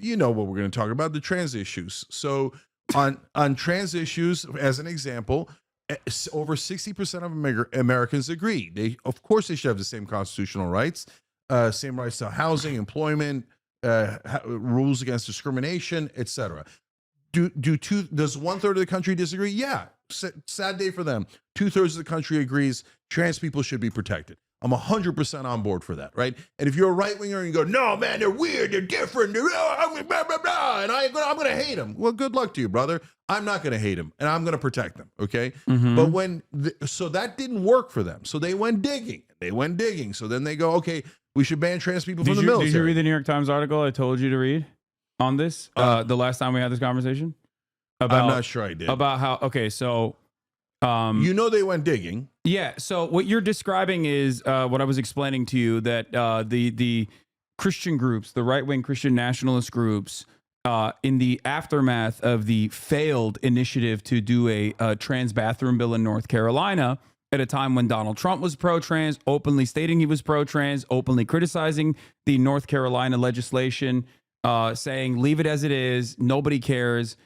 you know what we're going to talk about, the trans issues. So on trans issues, as an example, over 60% of Americans agree. Of course, they should have the same constitutional rights, same rights to housing, employment, rules against discrimination, etc. Does 1/3 of the country disagree? Yeah. Sad day for them. 2/3 of the country agrees trans people should be protected. I'm 100% on board for that, right? And if you're a right winger and you go, no, man, they're weird, they're different, they're blah, blah, blah, and I'm going to hate them. Well, good luck to you, brother. I'm not going to hate them, and I'm going to protect them, okay? But so that didn't work for them. So they went digging. So then they go, okay, we should ban trans people from the military. Did you read the New York Times article I told you to read on this the last time we had this conversation? I'm not sure I did. About how, okay, so... they went digging. Yeah. So what you're describing is what I was explaining to you, that the Christian groups, the right-wing Christian nationalist groups, in the aftermath of the failed initiative to do a trans bathroom bill in North Carolina, at a time when Donald Trump was pro-trans, openly stating he was pro-trans, openly criticizing the North Carolina legislation, saying, leave it as it is, nobody cares.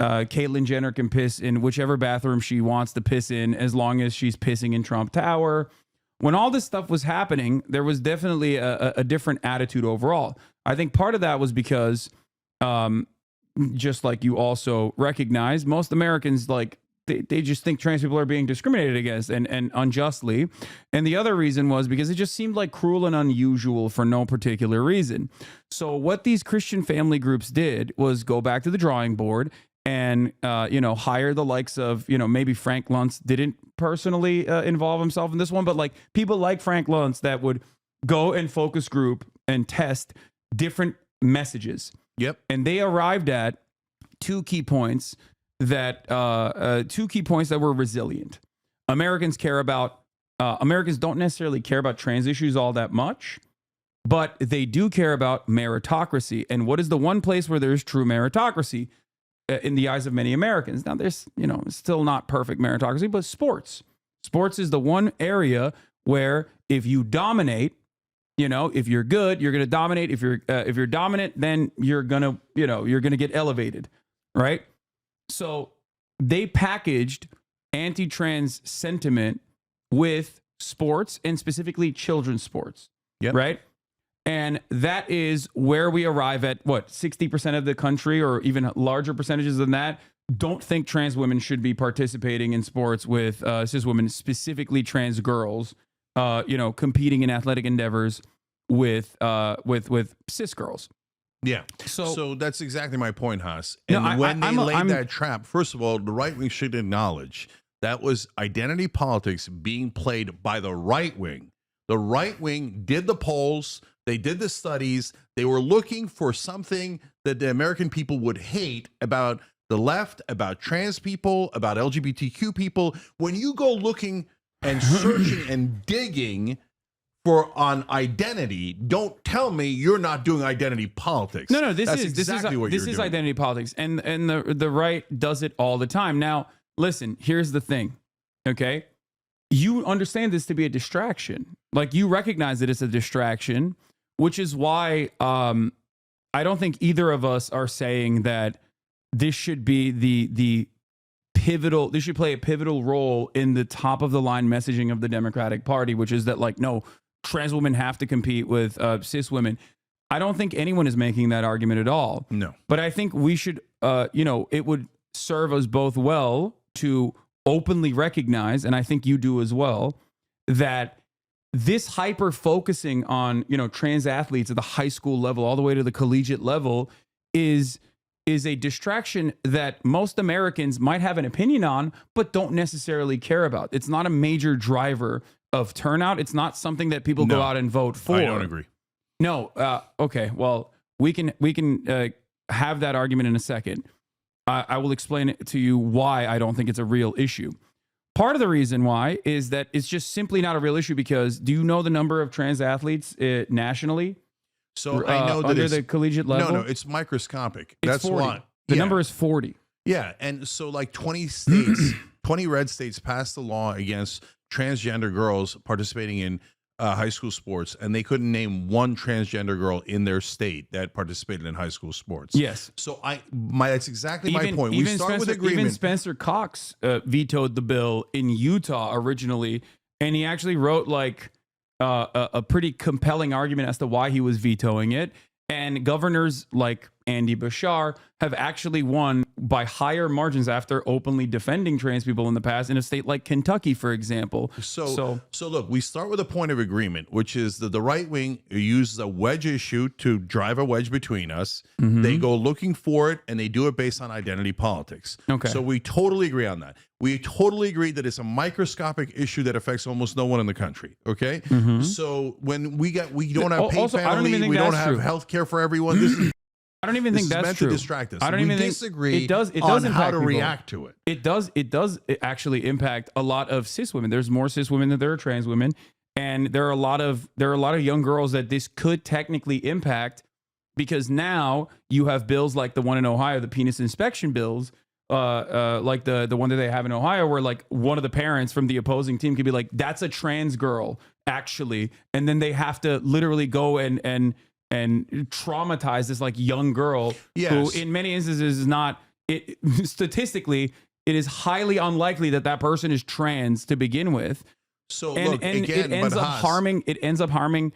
Caitlyn Jenner can piss in whichever bathroom she wants to piss in, as long as she's pissing in Trump Tower. When all this stuff was happening, there was definitely a different attitude overall. I think part of that was because, just like you also recognize, most Americans, like, they just think trans people are being discriminated against and unjustly. And the other reason was because it just seemed like cruel and unusual for no particular reason. So what these Christian family groups did was go back to the drawing board and, hire the likes of, maybe Frank Luntz didn't personally involve himself in this one, but like people like Frank Luntz that would go and focus group and test different messages. Yep. And they arrived at two key points that were resilient. Americans don't necessarily care about trans issues all that much, but they do care about meritocracy. And what is the one place where there's true meritocracy in the eyes of many Americans? Now, there's, still not perfect meritocracy, but sports. Sports is the one area where if you dominate, if you're good, you're going to dominate. If you're dominant, then you're going to get elevated, right? So they packaged anti-trans sentiment with sports, and specifically children's sports, right? And that is where we arrive at, 60% of the country, or even larger percentages than that, don't think trans women should be participating in sports with cis women, specifically trans girls, competing in athletic endeavors with cis girls. Yeah. So that's exactly my point, Haas. And when they laid that trap, first of all, the right wing should acknowledge that was identity politics being played by the right wing. The right wing did the polls. They did the studies. They were looking for something that the American people would hate about the left, about trans people, about LGBTQ people. When you go looking and searching and digging on identity, don't tell me you're not doing identity politics. No, this is identity politics, and the right does it all the time. Now, listen, here's the thing, okay? You understand this to be a distraction. Like, you recognize that it's a distraction, which is why I don't think either of us are saying that this should be the pivotal. This should play a pivotal role in the top of the line messaging of the Democratic Party, which is that, like, no, trans women have to compete with cis women. I don't think anyone is making that argument at all. No. But I think we should, it would serve us both well to openly recognize, and I think you do as well, that this hyper focusing on, trans athletes at the high school level all the way to the collegiate level is a distraction that most Americans might have an opinion on, but don't necessarily care about. It's not a major driver of turnout. It's not something that people go out and vote for. I don't agree. No. Okay. Well, we can have that argument in a second. I will explain it to you why I don't think it's a real issue. Part of the reason why is that it's just simply not a real issue because do you know the number of trans athletes nationally? So I know that under the collegiate level. No, it's microscopic. That's 40. Why. The number is 40. Yeah, and so like 20 states, 20 red states passed a law against transgender girls participating in high school sports, and they couldn't name one transgender girl in their state that participated in high school sports. Yes. So that's exactly my point. We start with agreement. Even Spencer Cox vetoed the bill in Utah originally, and he actually wrote like a pretty compelling argument as to why he was vetoing it. And governors like Andy Bashar have actually won by higher margins after openly defending trans people in the past in a state like Kentucky, for example. So look, we start with a point of agreement, which is that the right wing uses a wedge issue to drive a wedge between us. They go looking for it, and they do it based on identity politics. Okay. So we totally agree on that. We totally agree that it's a microscopic issue that affects almost no one in the country. Okay. So when we don't have paid Also, I don't family, even think we don't that's have true. health care for everyone. This is I don't even think that's meant true. to distract us. I don't we even disagree think it does on impact how to people. react to it. It does actually impact a lot of cis women. There's more cis women than there are trans women, and there are a lot of young girls that this could technically impact, because now you have bills like the one in Ohio, the penis inspection bills, like the one that they have in Ohio, where like one of the parents from the opposing team could be like, "That's a trans girl, actually," and then they have to literally go and traumatize this like young girl who in many instances is not statistically, it is highly unlikely that that person is trans to begin with. So And look, again, it ends up harming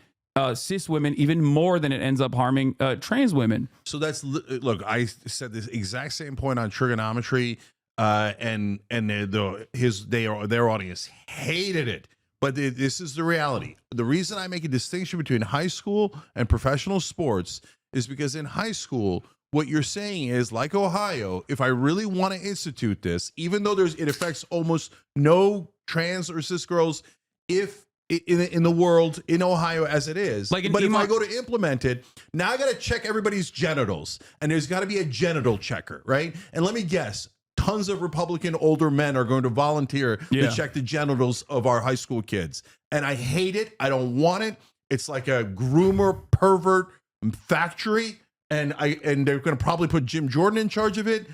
cis women even more than it ends up harming trans women. So look, I said this exact same point on trigonometry, and their audience hated it. But this is the reality. The reason I make a distinction between high school and professional sports is because in high school, what you're saying is, like Ohio, if I really want to institute this, even though it affects almost no trans or cis girls, if in the world in Ohio as it is, Like but if I go to implement it, now I got to check everybody's genitals, and there's got to be a genital checker, right? And let me guess. Tons of Republican older men are going to volunteer to check the genitals of our high school kids. And I hate it. I don't want it. It's like a groomer pervert factory. And they're going to probably put Jim Jordan in charge of it.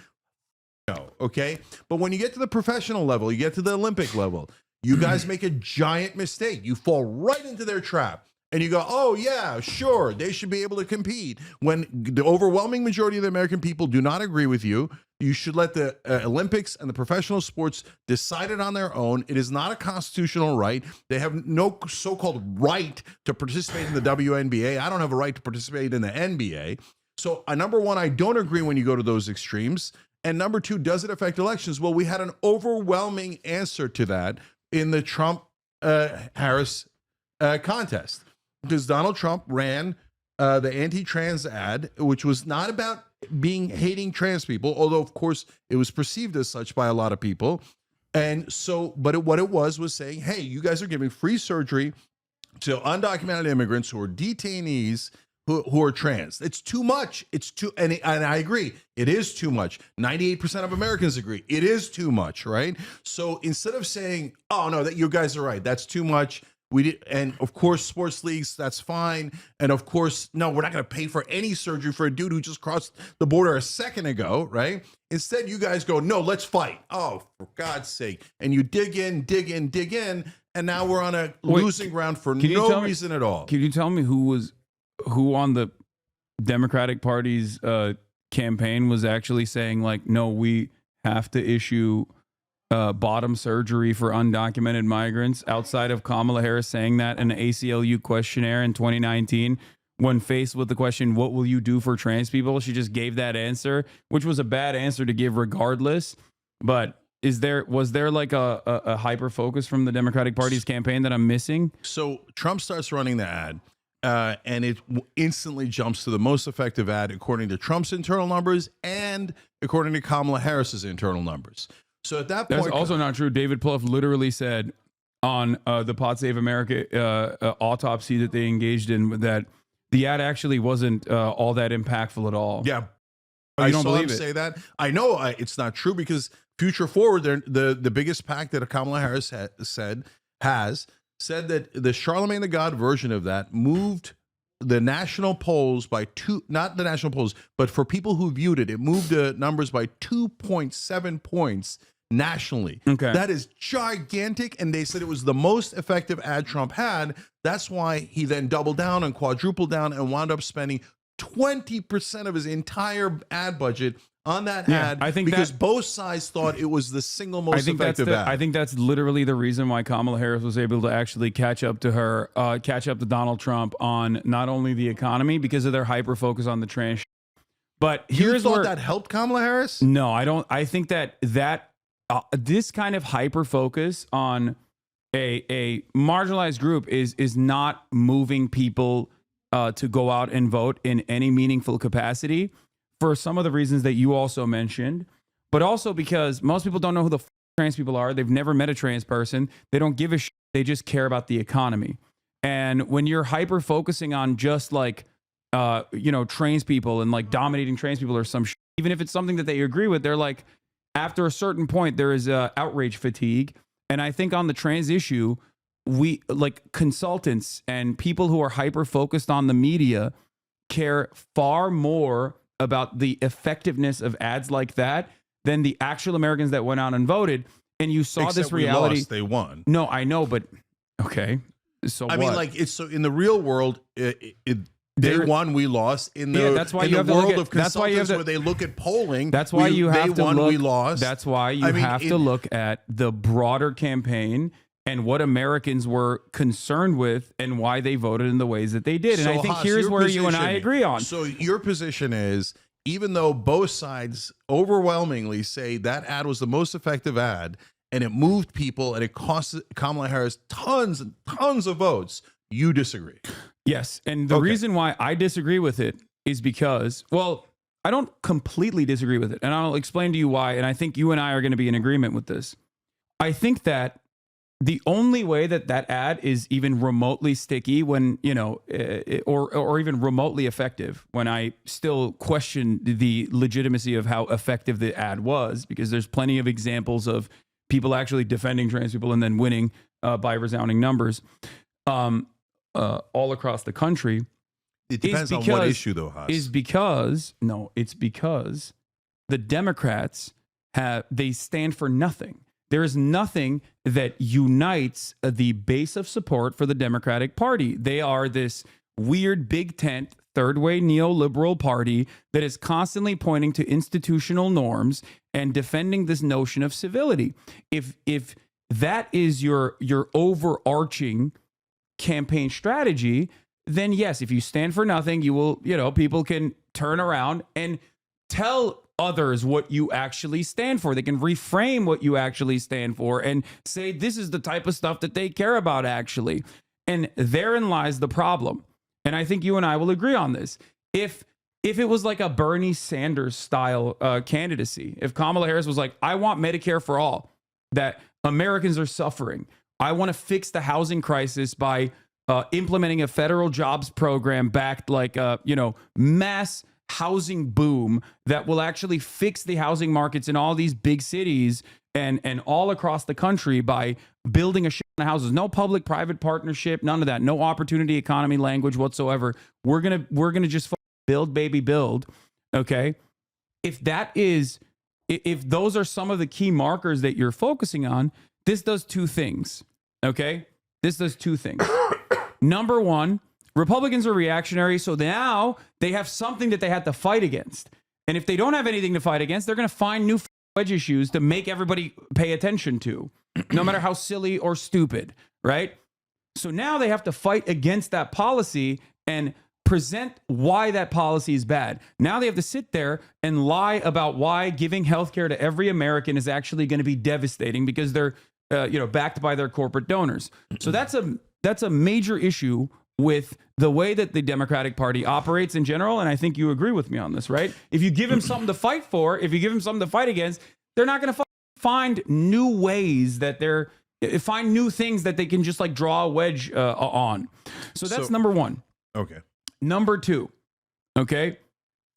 No. Okay. But when you get to the professional level, you get to the Olympic level, you guys make a giant mistake. You fall right into their trap. And you go, oh, yeah, sure, they should be able to compete. When the overwhelming majority of the American people do not agree with you, you should let the Olympics and the professional sports decide it on their own. It is not a constitutional right. They have no so-called right to participate in the WNBA. I don't have a right to participate in the NBA. So number one, I don't agree when you go to those extremes. And number two, does it affect elections? Well, we had an overwhelming answer to that in the Trump-Harris contest. Because Donald Trump ran the anti-trans ad, which was not about hating trans people, although of course it was perceived as such by a lot of people. And so, what it was saying, hey, you guys are giving free surgery to undocumented immigrants who are detainees who are trans. It's too much. It's too, and I agree, it is too much. 98% of Americans agree it is too much, right? So instead of saying, oh no, that you guys are right, that's too much. And of course, sports leagues, that's fine. And of course, no, we're not going to pay for any surgery for a dude who just crossed the border a second ago, right? Instead, you guys go, no, let's fight. Oh, for God's sake. And you dig in. And now we're on a losing ground for no reason at all. Can you tell me who on the Democratic Party's campaign was actually saying, like, no, we have to issue bottom surgery for undocumented migrants, outside of Kamala Harris saying that in an ACLU questionnaire in 2019 when faced with the question, what will you do for trans people? She just gave that answer, which was a bad answer to give regardless. But was there like a hyper focus from the Democratic Party's campaign that I'm missing? So Trump starts running the ad, and it instantly jumps to the most effective ad according to Trump's internal numbers and according to Kamala Harris's internal numbers. So at that point, that's also not true. David Plouffe literally said on the Pod Save America autopsy that they engaged in that the ad actually wasn't all that impactfed at all. Yeah, you don't saw believe him it. say that. I know it's not true because Future Forward, the biggest PAC that Kamala Harris said that the Charlemagne the God version of that moved the national polls by not the national polls, but for people who viewed it, it moved the numbers by 2.7 points nationally. Okay. That is gigantic. And they said it was the most effective ad Trump had. That's why he then doubled down and quadrupled down and wound up spending 20% of his entire ad budget on that ad. I think because both sides thought it was the single most effective ad. I think that's literally the reason why Kamala Harris was able to actually catch up to Donald Trump on not only the economy because of their hyper focus on the trans. But here's thought where that helped Kamala Harris? No, I don't. I think that this kind of hyper focus on a marginalized group is not moving people to go out and vote in any meaningful capacity for some of the reasons that you also mentioned, but also because most people don't know who the trans people are. They've never met a trans person. They don't give a shit. They just care about the economy. And when you're hyper focusing on just like, trans people and like dominating trans people or some shit, even if it's something that they agree with, they're like, after a certain point, there is outrage fatigue. And I think on the trans issue, we like consultants and people who are hyper focused on the media care far more about the effectiveness of ads like that than the actual Americans that went out and voted. And you saw this reality. We lost, they won. No, I know, but okay. So I mean, like, it's so in the real world, they won, we lost. In the, that's why in you the have to world look at, of consultants where they look at polling, that's why you have to won, look, we lost. That's why you have to look at the broader campaign and what Americans were concerned with and why they voted in the ways that they did. And I think here's where you and I agree on. So your position is, even though both sides overwhelmingly say that ad was the most effective ad and it moved people and it cost Kamala Harris tons and tons of votes, you disagree. Yes. And the reason why I disagree with it is because, well, I don't completely disagree with it. And I'll explain to you why. And I think you and I are going to be in agreement with this. I think that the only way that that ad is even remotely sticky when, or even remotely effective, when I still question the legitimacy of how effective the ad was, because there's plenty of examples of people actually defending trans people and then winning by resounding numbers all across the country. It depends on what issue, though, Haas. It's because the Democrats they stand for nothing. There is nothing that unites the base of support for the Democratic Party. They are this weird big tent, third way neoliberal party that is constantly pointing to institutional norms and defending this notion of civility. If that is your overarching campaign strategy, then yes, if you stand for nothing, you will, people can turn around and tell others what you actually stand for. They can reframe what you actually stand for and say this is the type of stuff that they care about actually. And therein lies the problem. And I think you and I will agree on this. If it was like a Bernie Sanders style candidacy, if Kamala Harris was like, I want Medicare for all, that Americans are suffering. I want to fix the housing crisis by implementing a federal jobs program backed like, mass housing boom that will actually fix the housing markets in all these big cities and all across the country by building a shit ton of houses. No public-private partnership, none of that. No opportunity economy language whatsoever. We're gonna just build, baby, build. Okay, if those are some of the key markers that you're focusing on, this does two things. Okay, this does two things. Number one, Republicans are reactionary, so now they have something that they had to fight against. And if they don't have anything to fight against, they're going to find new wedge issues to make everybody pay attention to, no matter how silly or stupid, right? So now they have to fight against that policy and present why that policy is bad. Now they have to sit there and lie about why giving healthcare to every American is actually going to be devastating because they're backed by their corporate donors. So that's a major issue with the way that the Democratic Party operates in general. And I think you agree with me on this, right? If you give them something to fight for, if you give them something to fight against, they're not going to find new ways that find new things that they can just like draw a wedge on. So that's number one. Okay. Number two. Okay.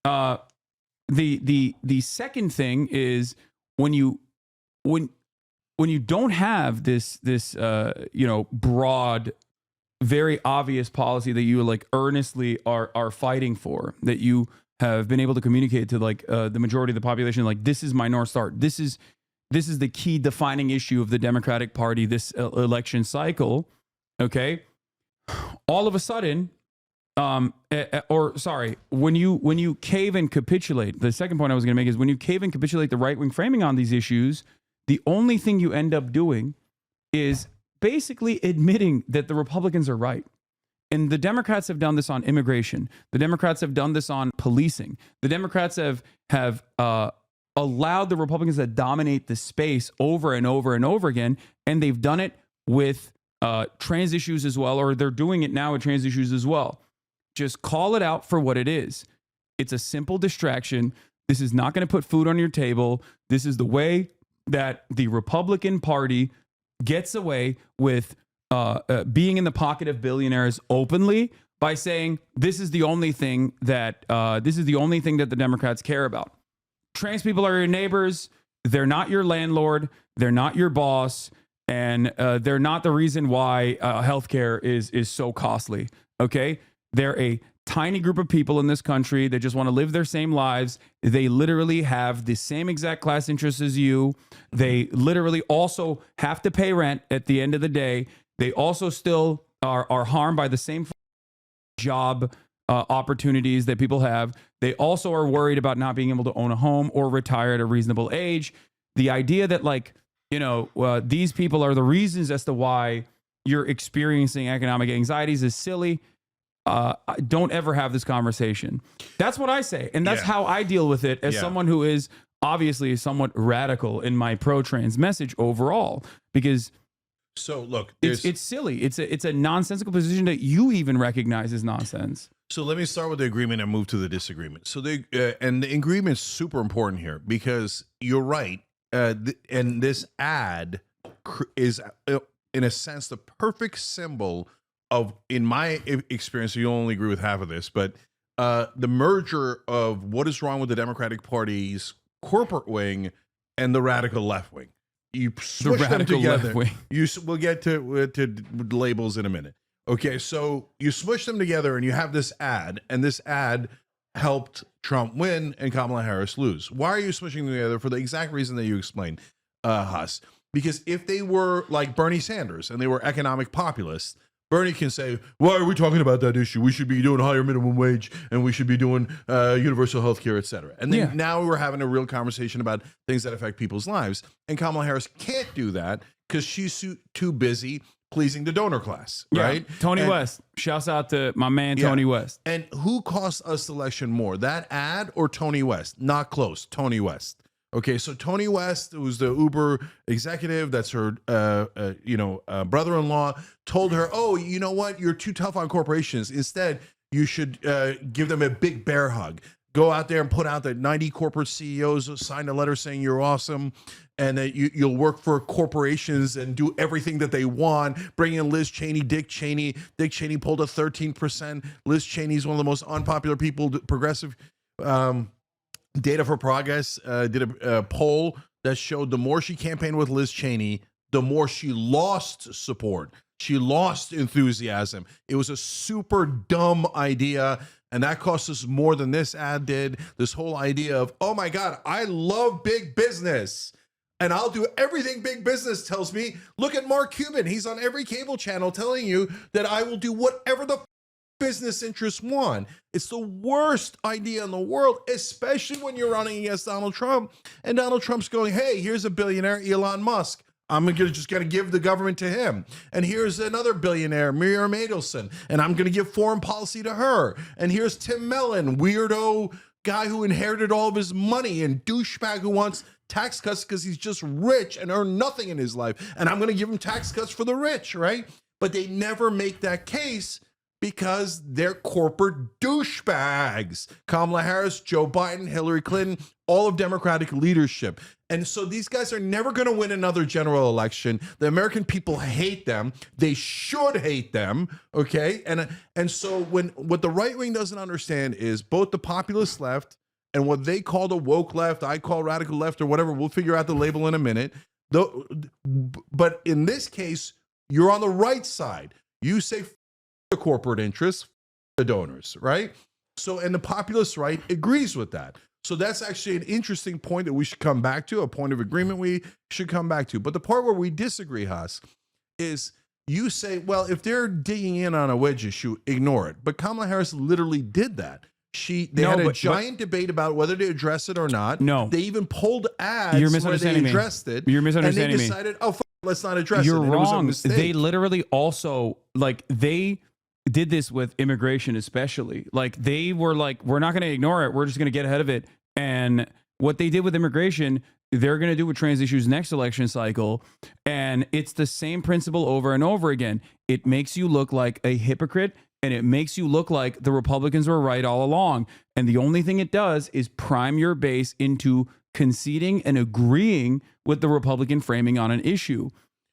The second thing is when you don't have this broad, very obvious policy that you like earnestly are fighting for, that you have been able to communicate to like the majority of the population, like this is my North Star. This this is the key defining issue of the Democratic Party this election cycle. Okay, all of a sudden, when you cave and capitulate, the second point I was going to make is when you cave and capitulate the right wing framing on these issues, the only thing you end up doing is basically admitting that the Republicans are right. And the Democrats have done this on immigration. The Democrats have done this on policing. The Democrats have allowed the Republicans to dominate the space over and over and over again. And they've done it with trans issues as well, or they're doing it now with trans issues as well. Just call it out for what it is. It's a simple distraction. This is not going to put food on your table. This is the way that the Republican Party gets away with being in the pocket of billionaires openly by saying this is the only thing that the Democrats care about. Trans people are your neighbors. They're not your landlord. They're not your boss, and they're not the reason why healthcare is so costly. Okay, they're a tiny group of people in this country that just want to live their same lives. They literally have the same exact class interests as you. They literally also have to pay rent at the end of the day. They also still are harmed by the same job opportunities that people have. They also are worried about not being able to own a home or retire at a reasonable age. The idea that these people are the reasons as to why you're experiencing economic anxieties is silly. Don't ever have this conversation. That's what I say. And that's how I deal with it as someone who is obviously somewhat radical in my pro-trans message overall, because so look, it's silly. It's a nonsensical position that you even recognize as nonsense. So let me start with the agreement and move to the disagreement. So the agreement is super important here because you're right. And this ad is, in a sense, the perfect symbol of, in my experience, you'll only agree with half of this, but the merger of what is wrong with the Democratic Party's corporate wing and the radical left wing. You switch them together. We'll get to labels in a minute. Okay, so you smush them together and you have this ad, and this ad helped Trump win and Kamala Harris lose. Why are you smushing them together? For the exact reason that you explained, Huss. Because if they were like Bernie Sanders and they were economic populists, Bernie can say, why are we talking about that issue? We should be doing higher minimum wage and we should be doing universal health care, et cetera. And then now we're having a real conversation about things that affect people's lives. And Kamala Harris can't do that because she's too busy pleasing the donor class, right? Tony West. Shouts out to my man, Tony West. And who cost us the election more, that ad or Tony West? Not close. Tony West. Okay, so Tony West, who's the Uber executive, that's her, brother-in-law, told her, "Oh, you know what? You're too tough on corporations. Instead, you should give them a big bear hug. Go out there and put out that 90 corporate CEOs signed a letter saying you're awesome, and that you'll work for corporations and do everything that they want. Bring in Liz Cheney, Dick Cheney. Dick Cheney pulled a 13%. Liz Cheney is one of the most unpopular people, progressive." Data for Progress did a poll that showed the more she campaigned with Liz Cheney, the more she lost support. She lost enthusiasm. It was a super dumb idea, and that cost us more than this ad did. This whole idea of, oh my God, I love big business, and I'll do everything big business tells me. Look at Mark Cuban. He's on every cable channel telling you that I will do whatever the business interests want. It's the worst idea in the world, especially when you're running against Donald Trump, and Donald Trump's going, hey, here's a billionaire, Elon Musk. I'm just going to give the government to him. And here's another billionaire, Miriam Adelson, and I'm going to give foreign policy to her. And here's Tim Mellon, weirdo guy who inherited all of his money, and douchebag who wants tax cuts because he's just rich and earned nothing in his life. And I'm going to give him tax cuts for the rich, right? But they never make that case because they're corporate douchebags. Kamala Harris, Joe Biden, Hillary Clinton, all of Democratic leadership. And so these guys are never going to win another general election. The American people hate them. They should hate them, okay? And so what the right wing doesn't understand is both the populist left and what they call the woke left, I call radical left or whatever, we'll figure out the label in a minute. But in this case, you're on the right side. You say the corporate interests, the donors, right? So, and the populist right agrees with that. So that's actually an interesting point that we should come back to, a point of agreement we should come back to. But the part where we disagree, Haas, is you say, well, if they're digging in on a wedge issue, ignore it. But Kamala Harris literally did that. They had a giant debate about whether to address it or not. No. They even pulled ads You're where misunderstanding they me. addressed it. You're misunderstanding and they me. decided, oh, let's not address You're it. And wrong. It was a mistake. They literally also, like, they did this with immigration especially. Like, they were like, we're not going to ignore it. We're just going to get ahead of it. And what they did with immigration, they're going to do with trans issues next election cycle. And it's the same principle over and over again. It makes you look like a hypocrite, and it makes you look like the Republicans were right all along. And the only thing it does is prime your base into conceding and agreeing with the Republican framing on an issue.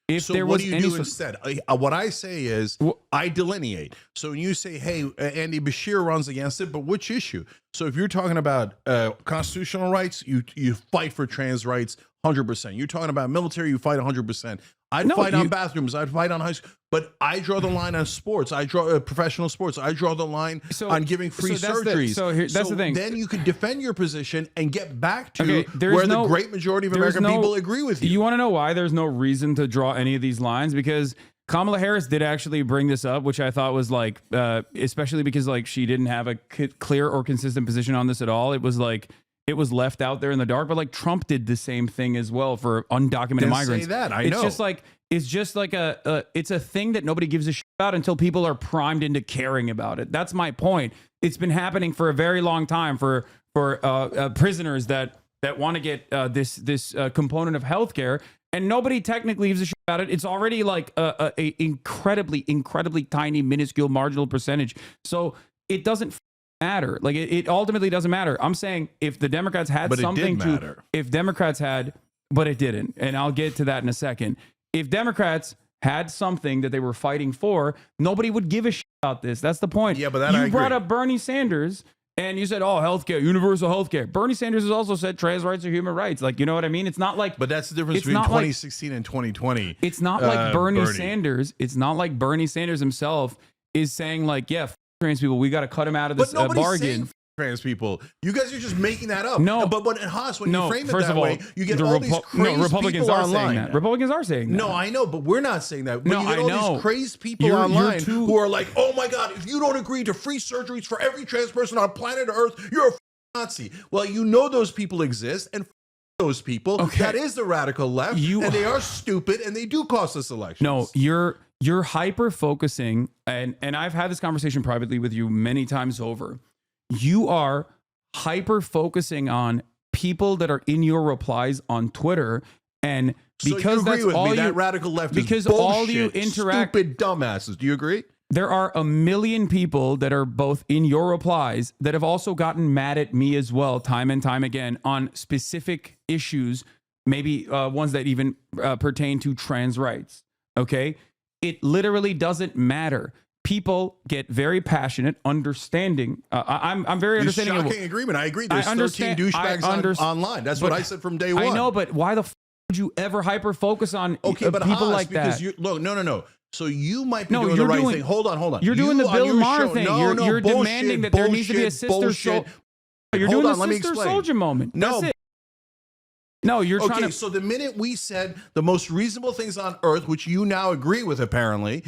If So there what was do you any do instead? What I say is I delineate. So when you say, hey, Andy Bashir runs against it, but which issue? So if you're talking about constitutional rights, you fight for trans rights 100%. You're talking about military, you fight 100%. I'd fight on bathrooms. I'd fight on high school. But I draw the line on sports. I draw professional sports. I draw the line on giving free surgeries. That's the thing. Then you can defend your position and get back to there's where the great majority of American people agree with you. You want to know why there's no reason to draw any of these lines? Because Kamala Harris did actually bring this up, which I thought was like, especially because like she didn't have a clear or consistent position on this at all. It was like, it was left out there in the dark, but like Trump did the same thing as well for undocumented migrants. Say that. I it's know. It's just like it's a thing that nobody gives a shit about until people are primed into caring about it. That's my point. It's been happening for a very long time for prisoners that want to get this component of healthcare, and nobody technically gives a shit about it. It's already like a incredibly tiny, minuscule, marginal percentage. So it doesn't matter. Like it ultimately doesn't matter. I'm saying if the Democrats had but something it did matter. If Democrats had, but it didn't, and I'll get to that in a second. If Democrats had something that they were fighting for, nobody would give a shit about this. That's the point. Yeah, but that you brought up Bernie Sanders and you said, oh, healthcare, universal healthcare. Bernie Sanders has also said trans rights are human rights. Like, you know what I mean? It's not like, but that's the difference between 2016 and 2020. It's not like Bernie Sanders. It's not like Bernie Sanders himself is saying like, yeah, trans people, we got to cut them out of this bargain. Trans people, you guys are just making that up. No, but in Haas, when you frame it first that of all, way, you get all these crazy Republicans people are online. saying that. Republicans are saying that. No, I know, but we're not saying that. No, you get all these crazy people online who are like, "Oh my God, if you don't agree to free surgeries for every trans person on planet Earth, you're a Nazi." Well, you know those people exist, and those people, that is the radical left, and they are stupid, and they do cost us elections. No, you're hyper focusing, and I've had this conversation privately with you many times over. You are hyper focusing on people that are in your replies on Twitter, and because so you agree with me, that radical left because is bullshit, all you interact, stupid dumbasses. Do you agree? There are a million people that are both in your replies that have also gotten mad at me as well, time and time again, on specific issues, maybe ones that even pertain to trans rights. Okay, it literally doesn't matter. People get very passionate, understanding. I'm very understanding. Shocking agreement. I agree. There's 13 douchebags online. That's what I said from day one. I know, but why the would you ever hyper focus on people like that? Look, no. So you might be doing the right thing. Hold on. You're doing the Bill Maher thing. You're demanding that there needs to be a sister soldier. You're doing the sister soldier moment. That's it. No, you're trying to. So the minute we said the most reasonable things on earth, which you now agree with, apparently,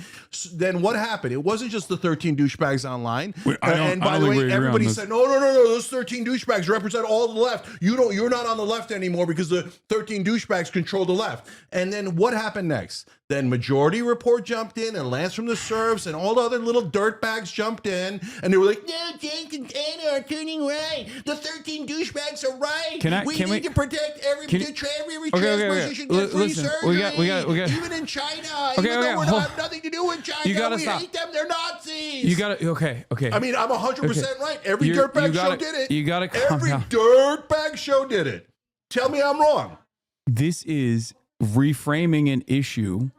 then what happened? It wasn't just the 13 douchebags online. And by the way, everybody said, no, those 13 douchebags represent all the left. You're not on the left anymore because the 13 douchebags control the left. And then what happened next? Then Majority Report jumped in, and Lance from the Serfs, and all the other little dirtbags jumped in, and they were like, no, Cenk and Anna are turning right. The 13 douchebags are right. We need to protect every trans person should get free surgery. We got, even in China, even though we have nothing to do with China, we hate them. They're Nazis. You got to, okay. I mean, I'm 100% right. Every dirtbag show did it. You got to calm Every down. dirtbag show did it. Tell me I'm wrong. This is reframing an issue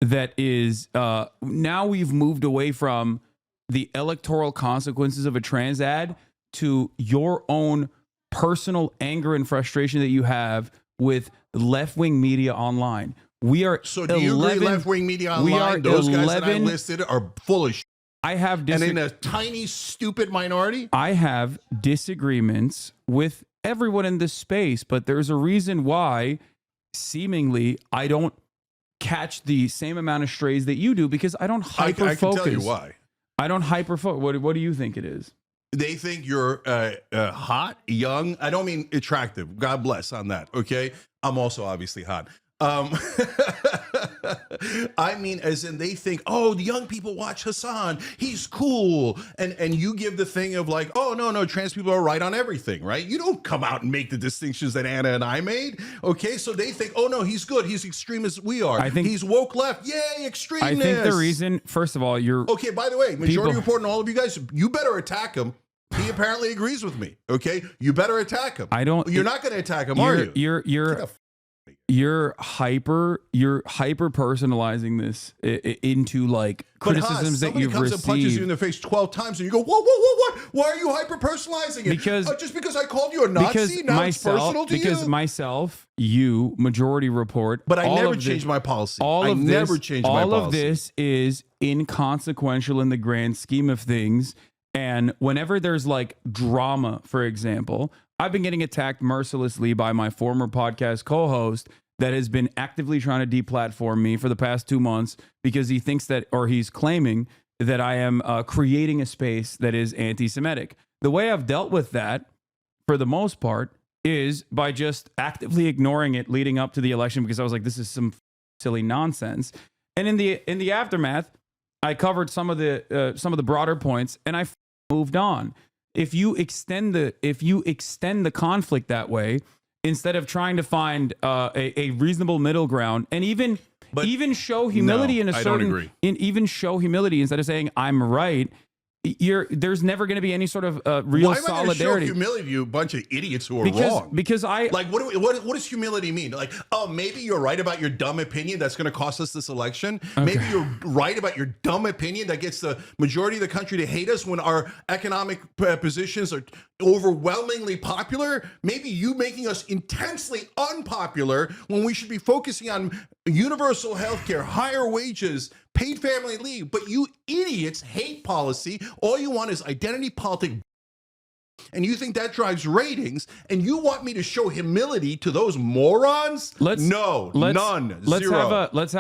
that is now we've moved away from the electoral consequences of a trans ad to your own personal anger and frustration that you have with left-wing media online. We are so do you agree left-wing media online? Those guys that I listed are full of shit. I have and in a tiny stupid minority. I have disagreements with everyone in this space, but there's a reason why seemingly I don't catch the same amount of strays that you do, because I don't hyper I focus. can tell you why. I don't hyper focus. What do you think it is? They think you're hot, young. I don't mean attractive. God bless on that. Okay. I'm also obviously hot. I mean, as in they think, oh, the young people watch Hasan. He's cool. And you give the thing of like, oh, no, trans people are right on everything, right? You don't come out and make the distinctions that Anna and I made. Okay. So they think, oh, no, he's good. He's extreme as we are. I think he's woke left. Yay, extremeness. I think the reason, first of all, you're okay. By the way, majority report and all of you guys, you better attack him. He apparently agrees with me. Okay. You better attack him. You're not going to attack him, are you? You're hyper personalizing this into like criticisms that you've comes received. And punches you in the face 12 times and you go, what? Why are you hyper personalizing it? Because just because I called you a Nazi, now it's personal to you? Because myself, you, Majority Report, but I never changed my policy. All of policy. This is inconsequential in the grand scheme of things. And whenever there's like drama, for example, I've been getting attacked mercilessly by my former podcast co-host that has been actively trying to deplatform me for the past 2 months because he thinks that, or he's claiming that I am creating a space that is anti-Semitic. The way I've dealt with that, for the most part, is by just actively ignoring it leading up to the election, because I was like, this is some silly nonsense. And in the aftermath, I covered some of the broader points, and I moved on. If you extend the conflict that way, instead of trying to find a reasonable middle ground, and even show humility in a certain, I don't agree. Even show humility instead of saying I'm right, there's never going to be any sort of real solidarity. Why am I going to show humility to you, a bunch of idiots who are wrong? Because I like what does humility mean? Like, oh, maybe you're right about your dumb opinion that's going to cost us this election. Okay. Maybe you're right about your dumb opinion that gets the majority of the country to hate us when our economic positions are overwhelmingly popular. Maybe you making us intensely unpopular when we should be focusing on universal health care, higher wages, paid family leave. But you idiots hate policy. All you want is identity politics. And you think that drives ratings, and you want me to show humility to those morons? None. Zero. Let's have